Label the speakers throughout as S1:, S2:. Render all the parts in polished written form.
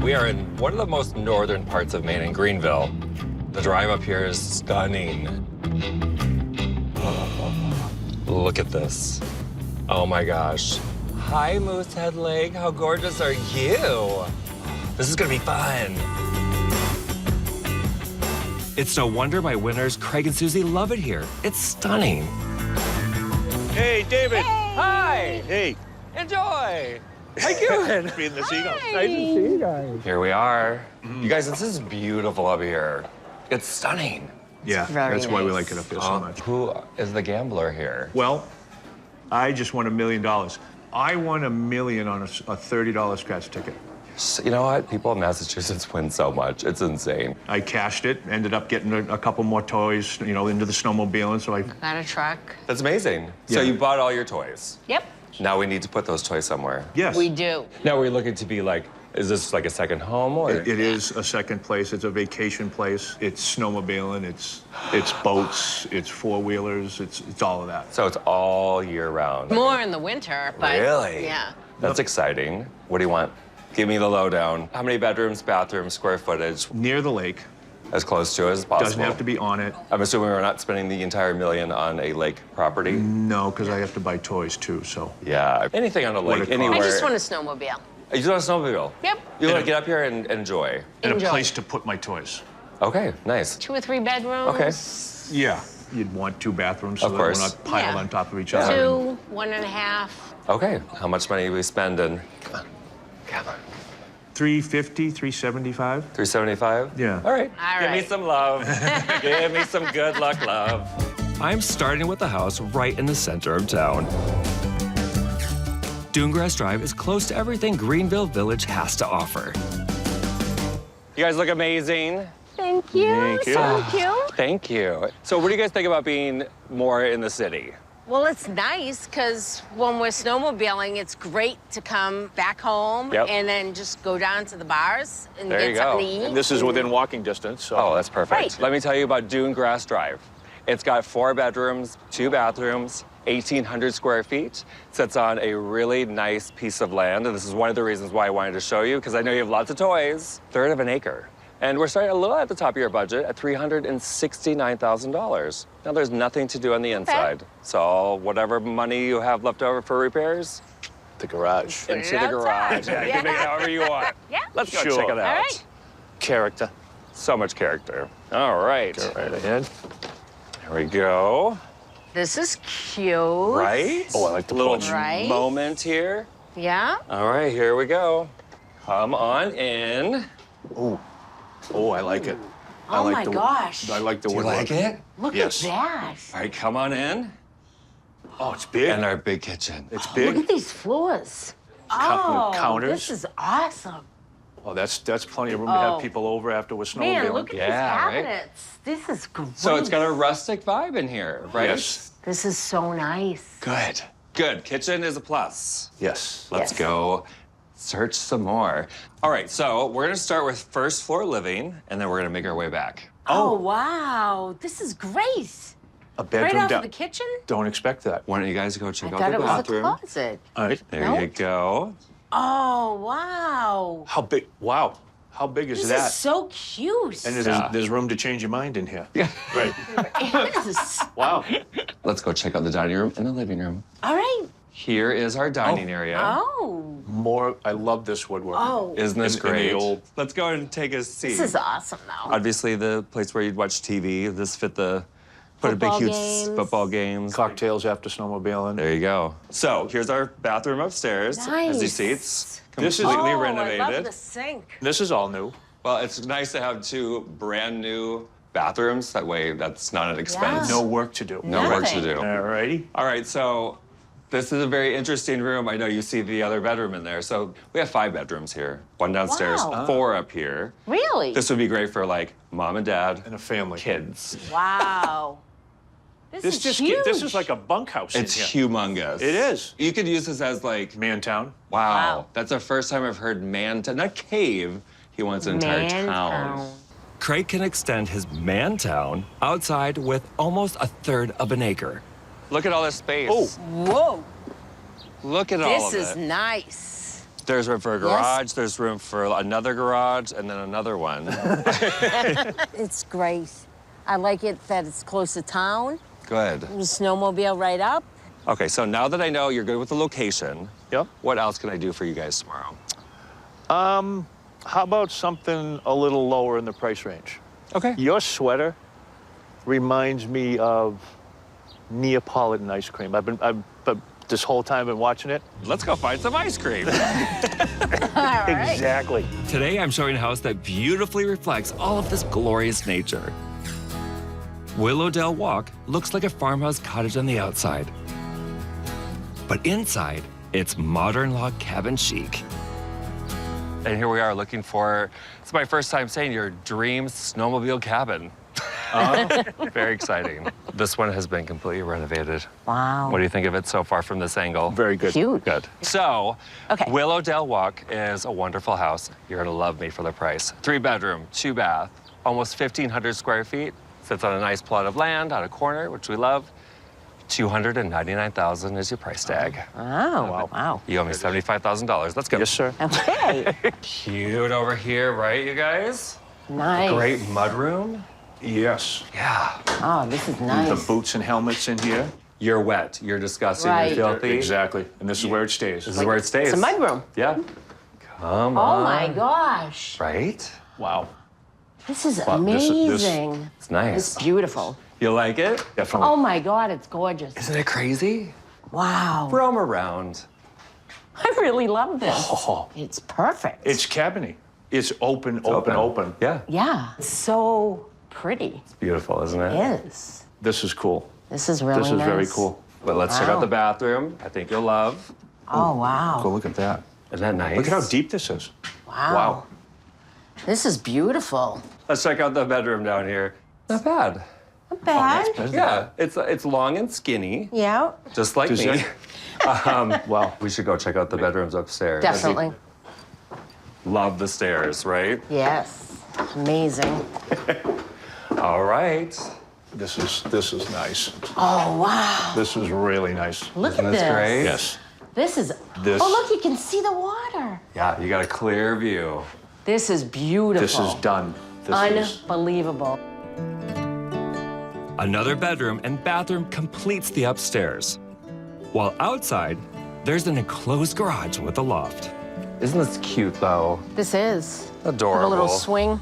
S1: We are in one of the most northern parts of Maine, in Greenville. The drive up here is stunning. Look at this. Oh my gosh. Hi, Moosehead Lake. How gorgeous are you? This is gonna be fun. It's no wonder my winners, Craig and Susie, love it here. It's stunning.
S2: Hey, David.
S3: Hey.
S1: Hi.
S2: Hey.
S1: Enjoy. How you doing?
S2: Feeding the seagulls.
S1: Nice to see you guys. Here we are. You guys, this is beautiful up here. It's stunning.
S2: Yeah,
S3: very
S2: that's why we
S3: nice.
S2: like it up here so much.
S1: Who is the gambler here?
S2: Well, I just won $1 million. I won $1 million on a $30 scratch ticket.
S1: You know what? People in Massachusetts win so much. It's insane.
S2: I cashed it, ended up getting a couple more toys, you know, into the snowmobiling, so I...
S3: Got a truck.
S1: That's amazing. So
S2: Yeah.
S1: you bought all your toys.
S3: Yep,
S1: Now we need to put those toys somewhere.
S2: Yes.
S3: we do.
S1: Now we're looking to be like, is this like a second home or?
S2: It is a second place. It's a vacation place. It's snowmobiling. It's boats. It's four-wheelers. It's all of that.
S1: So it's all year round.
S3: More in the winter, but
S1: Really?
S3: yeah.
S1: That's exciting. What do you want? Give me the lowdown. How many bedrooms, bathrooms, square footage?
S2: Near the lake.
S1: As close to it as possible.
S2: Doesn't have to be on it.
S1: I'm assuming we're not spending the entire $1 million on a lake property.
S2: No, because I have to buy toys too. So
S1: Yeah. Anything on a
S2: What
S1: lake,
S2: it
S1: anywhere.
S3: I just want a snowmobile.
S1: You just want a snowmobile?
S3: Yep.
S1: You want
S2: And
S1: to get up here and enjoy.
S2: and
S3: Enjoy.
S2: a place to put my toys.
S1: Okay, nice.
S3: 2 or 3 bedrooms.
S1: Okay.
S2: Yeah. You'd want 2 bathrooms so
S1: Of
S2: that we're
S1: course.
S2: not piled
S3: Yeah.
S2: on top of each other.
S3: 2, 1.5.
S1: Okay. How much money are we spending? Come on. Come on.
S2: 350, 375.
S1: 375?
S2: Yeah.
S1: All right.
S3: All
S1: Give me
S3: right.
S1: some love. Give me some good luck, love. I'm starting with the house right in the center of town. Dunegrass Drive is close to everything Greenville Village has to offer. You guys look amazing.
S3: Thank you.
S2: Thank you.
S3: Thank you.
S1: Thank you. So what do you guys think about being more in the city?
S3: Well, it's nice because when we're snowmobiling, it's great to come back home
S1: Yep.
S3: and then just go down to the bars and
S1: There you
S3: get something
S1: go.
S3: to eat.
S2: And this is within walking distance. So.
S1: Oh, that's perfect.
S3: Right.
S1: Let me tell you about Dunegrass Drive. It's got 4 bedrooms, 2 bathrooms, 1,800 square feet. Sits on a really nice piece of land, and this is one of the reasons why I wanted to show you, because I know you have lots of toys. 1/3 of an acre. And we're starting a little at the top of your budget at $369,000. Now, there's nothing to do on the inside. So whatever money you have left over for repairs,
S2: The garage.
S3: Put it
S1: into the
S3: outside.
S1: garage. Yeah, you can make it however you want.
S3: Yeah.
S1: Let's go
S2: Sure.
S1: check it out.
S3: All right.
S2: Character.
S1: So much character. All right.
S2: Go right ahead.
S1: There we go.
S3: This is cute.
S1: Right?
S2: Oh, I like the
S1: little
S2: porch.
S3: Right.
S1: moment here.
S3: Yeah.
S1: All right, here we go. Come on in.
S2: Oh, I like it. I
S3: Oh
S2: like
S3: my
S2: the,
S3: gosh.
S2: I like the
S1: Do you
S2: woodwork.
S1: like it?
S3: Look
S2: Yes.
S3: at that.
S1: All right, come on in.
S2: Oh, it's big.
S1: And our big kitchen.
S2: It's
S3: Look
S2: big.
S3: at these floors.
S2: Cou-
S3: Oh,
S2: counters.
S3: this is awesome.
S2: Oh, that's plenty of room to
S3: Oh.
S2: have people over after we're snowmobiling.
S3: Man, look at
S1: Yeah,
S3: these
S1: right?
S3: cabinets. This is great.
S1: So it's got a rustic vibe in here, right?
S2: Yes.
S3: This is so nice.
S1: Good. Good. Kitchen is a plus.
S2: Yes.
S1: Let's
S3: Yes.
S1: go search some more. All right, so we're gonna start with first floor living, and then we're gonna make our way back.
S3: Oh, wow. This is great.
S2: A
S3: Right
S2: bedroom
S3: off
S2: down.
S3: of the kitchen?
S2: Don't expect that.
S1: Why don't you guys go check
S3: I
S1: out
S3: thought
S1: the
S3: it was
S1: bathroom?
S3: a closet.
S2: All right.
S1: There
S3: Nope.
S1: you go.
S3: Oh, wow.
S2: How big? Wow. How big is
S3: This
S2: that?
S3: is so cute.
S2: And
S1: Yeah.
S2: there's room to change your mind in here.
S1: Yeah.
S2: Right.
S3: It is.
S2: Wow.
S1: Let's go check out the dining room and the living room.
S3: All right.
S1: Here is our dining area.
S3: Oh.
S2: More. I love this woodwork.
S3: Oh.
S1: Isn't this
S2: In the
S1: great?
S2: old-
S1: Let's go and take a seat.
S3: This is awesome, though.
S1: Obviously the place where you'd watch TV. This fit the put a big
S3: Football
S1: huge
S3: games.
S1: football games.
S2: Cocktails after snowmobiling.
S1: There you go. So here's our bathroom upstairs. As you see, it's
S2: This is-
S1: completely
S3: Oh,
S1: renovated.
S3: I love the sink.
S2: This is all new.
S1: Well, it's nice to have 2 brand new bathrooms. That way, that's not an expense.
S3: Yeah.
S2: No work to do.
S1: No work to
S3: Nothing.
S1: do.
S2: All righty.
S1: All right, so this is a very interesting room. I know you see the other bedroom in there. So we have 5 bedrooms here. 1 downstairs,
S3: Wow.
S1: 4 up here.
S3: Really?
S1: This would be great for like mom and dad
S2: And a family.
S1: kids.
S3: Wow. This is huge.
S2: This is like a bunkhouse
S1: It's
S2: in here.
S1: humongous.
S2: It is.
S1: You could use this as like,
S2: Mantown.
S1: wow,
S3: Wow.
S1: that's the first time I've heard not cave. He wants an entire town.
S3: Mantown.
S1: Craig can extend his man town outside with almost 1/3 of an acre. Look at all this space.
S2: Oh.
S3: Whoa.
S1: Look at all
S3: This
S1: of
S3: is
S1: it.
S3: nice.
S1: There's room for a garage, there's room for another garage, and then another one.
S3: It's great. I like it that it's close to town.
S1: Good.
S3: You snowmobile right up.
S1: Okay, so now that I know you're good with the location,
S2: Yep.
S1: what else can I do for you guys tomorrow?
S2: How about something a little lower in the price range?
S1: Okay.
S2: Your sweater reminds me of Neapolitan ice cream. I've this whole time been watching it.
S1: Let's go find some ice cream.
S3: All right.
S2: Exactly.
S1: Today, I'm showing a house that beautifully reflects all of this glorious nature. Willowdale Walk looks like a farmhouse cottage on the outside. But inside, it's modern log cabin chic. And here we are looking for, it's my first time saying your dream snowmobile cabin. Very exciting. This one has been completely renovated.
S3: Wow.
S1: What do you think of it so far from this angle?
S2: Very good.
S3: Cute.
S1: Good. So,
S3: Okay.
S1: Willowdale Walk is a wonderful house. You're gonna love me for the price. 3-bedroom, 2-bath, almost 1,500 square feet. Sits on a nice plot of land on a corner, which we love. $299,000 is your price tag.
S3: Wow. Wow.
S1: You owe me $75,000. Let's go.
S2: Yes, sir.
S3: Okay.
S1: Cute over here, right, you guys?
S3: Nice.
S1: Great mudroom.
S2: Yes.
S1: Yeah.
S3: Oh, this is nice.
S2: The boots and helmets in here.
S1: You're wet. You're disgusting.
S3: Right.
S1: You're filthy.
S2: Exactly. And this is where it stays.
S1: This is where it stays.
S3: It's a mudroom.
S1: Yeah. Come
S3: Oh
S1: on.
S3: my gosh.
S1: Right?
S2: Wow.
S3: This is
S2: Wow, this is-
S3: amazing.
S1: It's nice.
S3: It's beautiful.
S1: You like it?
S2: Definitely.
S3: Oh my God, it's gorgeous.
S1: Isn't it crazy?
S3: Wow.
S1: Roam around.
S3: I really love this.
S2: Oh,
S3: It's perfect.
S2: it's cabiny. It's open, open.
S1: Yeah.
S3: Yeah. It's so pretty.
S1: It's beautiful, isn't it?
S3: It is.
S2: This is cool.
S3: This is really
S2: This is
S3: nice.
S2: very cool.
S1: But let's check
S3: Wow.
S1: out the bathroom. I think you'll love.
S3: Oh, wow.
S2: Go look at that.
S1: Isn't that nice?
S2: Look at how deep this is.
S3: Wow.
S2: Wow.
S3: This is beautiful.
S1: Let's check out the bedroom down here. Not bad.
S3: Not bad.
S2: That's better.
S1: Yeah, it's long and skinny,
S3: Yeah,
S1: just like
S2: Does
S1: me.
S2: that- Wow.
S1: We should go check out the bedrooms upstairs.
S3: definitely.
S1: Love the stairs, right?
S3: Yes. Amazing.
S1: All right.
S2: This is nice.
S3: Oh, wow.
S2: This is really nice.
S3: Look
S1: Isn't
S3: at
S1: this
S3: this.
S1: great?
S2: Yes.
S3: This is.
S2: This-
S3: Oh, look, you can see the water.
S1: Yeah, you got a clear view.
S3: This is beautiful.
S2: This is done. This is
S3: Unbelievable.
S1: Another bedroom and bathroom completes the upstairs. While outside, there's an enclosed garage with a loft. Isn't this cute, though?
S3: This is.
S1: Adorable.
S3: A little swing.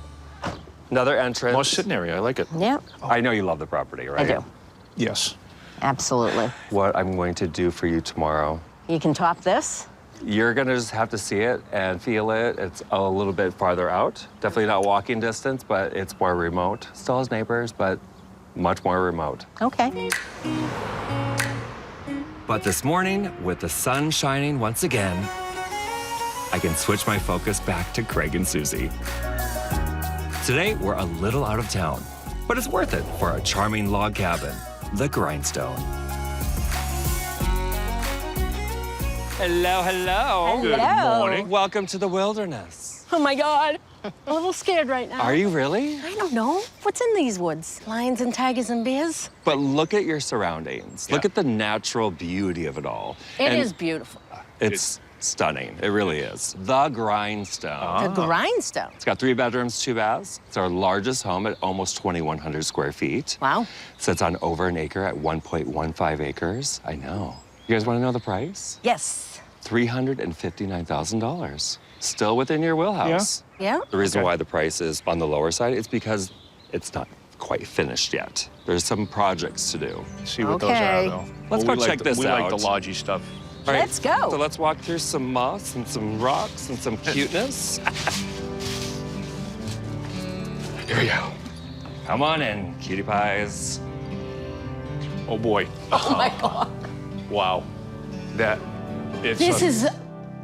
S1: Another entrance.
S2: more sitting area. I like it.
S3: Yeah,
S1: I know you love the property, right?
S3: I do.
S2: Yes.
S3: Absolutely.
S1: What I'm going to do for you tomorrow,
S3: You can top this.
S1: you're gonna just have to see it and feel it. It's a little bit farther out. Definitely not walking distance, but it's more remote. Still has neighbors, but much more remote.
S3: Okay.
S1: But this morning, with the sun shining once again, I can switch my focus back to Craig and Susie. Today, we're a little out of town, but it's worth it for a charming log cabin, the Grindstone. Hello, hello.
S3: Good
S2: morning.
S1: Welcome to the wilderness.
S3: Oh my God. I'm a little scared right now.
S1: Are you really?
S3: I don't know. What's in these woods? Lions and tigers and bears?
S1: But look at your surroundings. Look
S2: Yeah.
S1: at the natural beauty of it all.
S3: It
S1: And
S3: is beautiful.
S1: It's stunning. It really is. The Grindstone.
S3: The Grindstone.
S1: It's got 3 bedrooms, 2 baths. It's our largest home at almost 2,100 square feet.
S3: Wow.
S1: Sits on over an acre at 1.15 acres. I know. You guys want to know the price?
S3: Yes.
S1: $359,000. Still within your wheelhouse.
S3: Yeah.
S1: The reason
S2: Okay.
S1: why the price is on the lower side is because it's not quite finished yet. There's some projects to do.
S2: See what
S3: Okay.
S2: those are, though.
S1: Let's
S2: Well,
S1: go
S2: we
S1: check this
S2: We like
S1: out.
S2: the lodgy stuff.
S1: All right,
S3: Let's go.
S1: So let's walk through some moss and some rocks and some cuteness. Here we go. Come on in, cutie pies.
S2: Oh boy.
S3: Oh my God.
S2: Wow. That. It's
S3: This is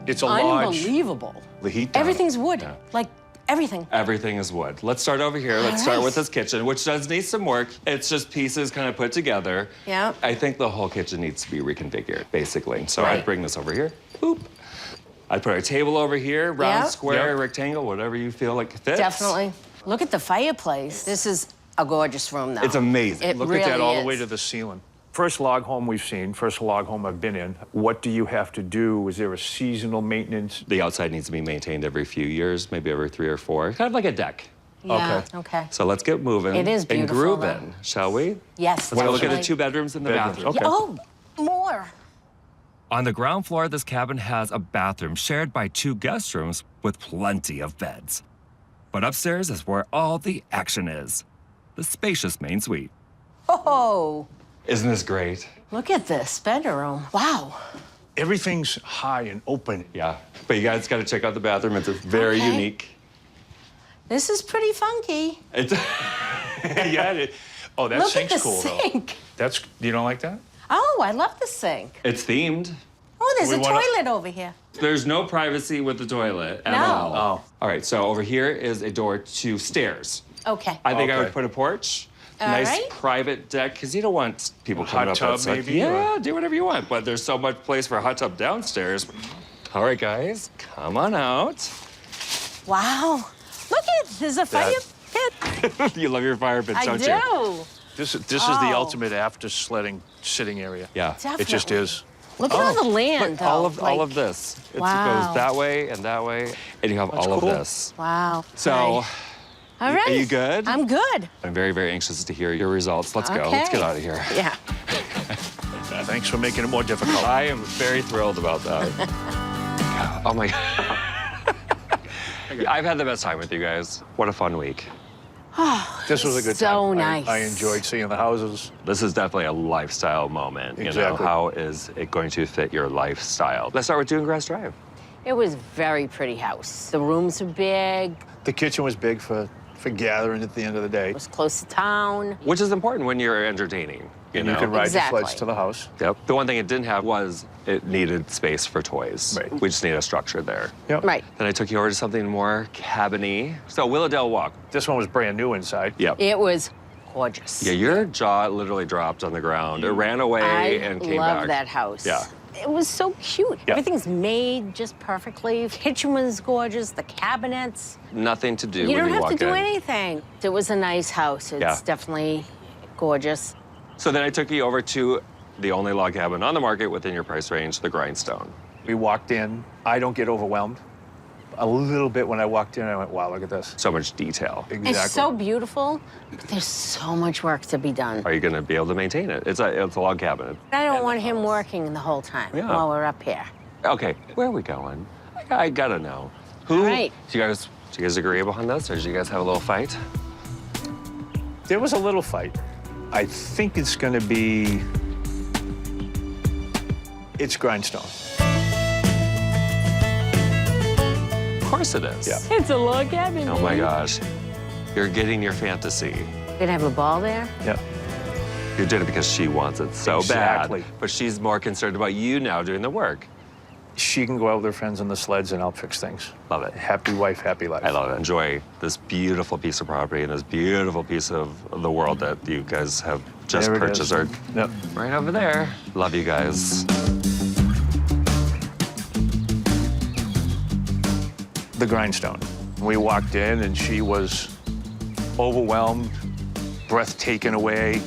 S2: It's a lodge.
S3: unbelievable.
S2: The heat. down.
S3: Everything's wood.
S1: Yeah.
S3: Like everything.
S1: Everything is wood. Let's start over here. Let's
S3: All
S1: start
S3: right.
S1: with this kitchen, which does need some work. It's just pieces kind of put together.
S3: Yeah.
S1: I think the whole kitchen needs to be reconfigured, basically. So
S3: Right.
S1: I'd bring this over here. Boop. I'd put our table over here, round,
S3: Yeah.
S1: square,
S2: Yeah.
S1: rectangle, whatever you feel like fits.
S3: Definitely. Look at the fireplace. This is a gorgeous room, though.
S1: It's amazing.
S3: It
S2: Look
S3: really
S2: at that all the
S3: is.
S2: way to the ceiling. First log home we've seen, first log home I've been in. What do you have to do? Is there a seasonal maintenance?
S1: The outside needs to be maintained every few years, maybe every 3 or 4, kind of like a deck.
S3: Yeah,
S2: Okay.
S3: okay.
S1: So let's get moving.
S3: It is
S1: and
S3: beautiful,
S1: grooving, shall we?
S3: Yes,
S1: Let's go look at the
S3: definitely.
S1: 2 bedrooms and the
S2: Bedrooms,
S1: bathroom.
S2: okay.
S3: Oh, more.
S1: On the ground floor, this cabin has a bathroom shared by 2 guest rooms with plenty of beds. But upstairs is where all the action is, the spacious main suite.
S3: Oh,
S1: Isn't this great?
S3: look at this bedroom. Wow.
S2: Everything's high and open.
S1: Yeah, but you guys got to check out the bathroom. It's very
S3: Okay.
S1: unique.
S3: This is pretty funky.
S1: It's
S2: Yeah. Oh, that
S3: Look at
S2: sink's
S3: the
S2: cool, though.
S3: sink.
S2: That's, you don't like that?
S3: Oh, I love the sink.
S1: it's themed.
S3: Oh, there's
S2: We
S3: a
S2: wanna-
S3: toilet over here.
S1: There's no privacy with the toilet at
S3: No.
S1: all.
S2: Oh.
S1: All right, so over here is a door to stairs.
S3: Okay.
S1: I think I
S2: Okay.
S1: would put a porch.
S3: All
S1: Nice
S3: right.
S1: private deck, because you don't want people
S2: A
S1: coming
S2: hot
S1: up
S2: tub,
S1: outside.
S2: maybe,
S1: Yeah,
S2: or-
S1: do whatever you want, but there's so much place for a hot tub downstairs. All right, guys, come on out.
S3: Wow. Look at there's a fire pit.
S1: You love your fire pits,
S3: I
S1: don't
S3: do.
S1: you?
S2: This is the
S3: Oh.
S2: ultimate after sledding sitting area.
S1: Yeah.
S2: It just
S3: Definitely.
S2: is.
S3: Look at all the land,
S1: Look,
S3: though.
S1: all of
S3: like-
S1: this. It
S3: Wow.
S1: goes that way, and you have
S2: That's
S1: all
S2: cool.
S1: of this.
S3: Wow.
S1: So,
S3: All right.
S1: are you good?
S3: I'm good.
S1: I'm very, very anxious to hear your results. Let's go. Let's
S3: Okay.
S1: get out of here.
S3: Yeah.
S2: Thanks for making it more difficult.
S1: I am very thrilled about that. Oh my God. I've had the best time with you guys. What a fun week.
S2: This was a good
S3: So
S2: time.
S3: nice.
S2: I enjoyed seeing the houses.
S1: This is definitely a lifestyle moment. You know,
S2: Exactly.
S1: how is it going to fit your lifestyle? Let's start with Dunegrass Drive.
S3: It was very pretty house. The rooms were big.
S2: The kitchen was big for gathering at the end of the day.
S3: It was close to town.
S1: Which is important when you're entertaining. You
S2: And
S1: know?
S2: you can ride
S3: Exactly.
S2: the sleds to the house.
S1: Yep. The one thing it didn't have was it needed space for toys.
S2: Right.
S1: We just need a structure there.
S2: Yep.
S3: Right.
S1: Then I took you over to something more cabiny. So Willowdale Walk.
S2: This one was brand new inside.
S1: Yep.
S3: It was gorgeous.
S1: Yeah, your jaw literally dropped on the ground. It ran away
S3: I
S1: and came
S3: love
S1: back.
S3: that house.
S1: Yeah.
S3: It was so cute.
S2: Yeah.
S3: Everything's made just perfectly. Kitchen was gorgeous. The cabinets.
S1: Nothing to do
S3: You
S1: when
S3: don't
S1: you
S3: have
S1: walk
S3: to do
S1: in.
S3: anything. It was a nice house. It's
S1: Yeah.
S3: definitely gorgeous.
S1: So then I took you over to the only log cabin on the market within your price range, the Grindstone.
S2: We walked in. I don't get overwhelmed. A little bit when I walked in, I went, wow, look at this.
S1: So much detail.
S2: Exactly.
S3: It's so beautiful. There's so much work to be done.
S1: Are you going to be able to maintain it? It's a log cabin.
S3: I don't want him working the whole time
S1: Yeah.
S3: while we're up here.
S1: Okay, where are we going? I gotta know. Who?
S3: All right.
S1: Do you guys agree upon this, or did you guys have a little fight?
S2: There was a little fight. I think it's going to be. It's Grindstone.
S1: Of course it is.
S2: Yeah.
S3: It's a log cabin.
S1: Oh my gosh. You're getting your fantasy.
S3: We're gonna have a ball there?
S2: Yeah.
S1: You did it because she wants it so
S2: Exactly.
S1: bad. But she's more concerned about you now doing the work.
S2: She can go out with her friends on the sleds and I'll fix things.
S1: Love it.
S2: Happy wife, happy life.
S1: I love it. Enjoy this beautiful piece of property and this beautiful piece of the world that you guys have just
S2: There it
S1: purchased.
S2: is.
S1: Or
S2: Yep.
S1: right over there. Love you guys.
S2: The Grindstone. We walked in and she was overwhelmed, breath taken away.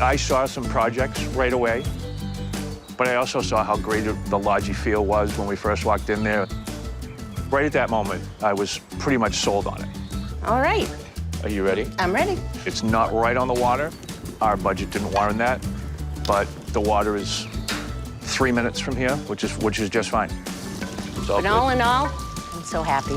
S2: I saw some projects right away, but I also saw how great the lodgy feel was when we first walked in there. Right at that moment, I was pretty much sold on it.
S3: All right,
S2: Are you ready?
S3: I'm ready.
S2: It's not right on the water. Our budget didn't warrant that, but the water is 3 minutes from here, which is just fine. It's all
S3: But all
S2: good.
S3: in all, I'm so happy.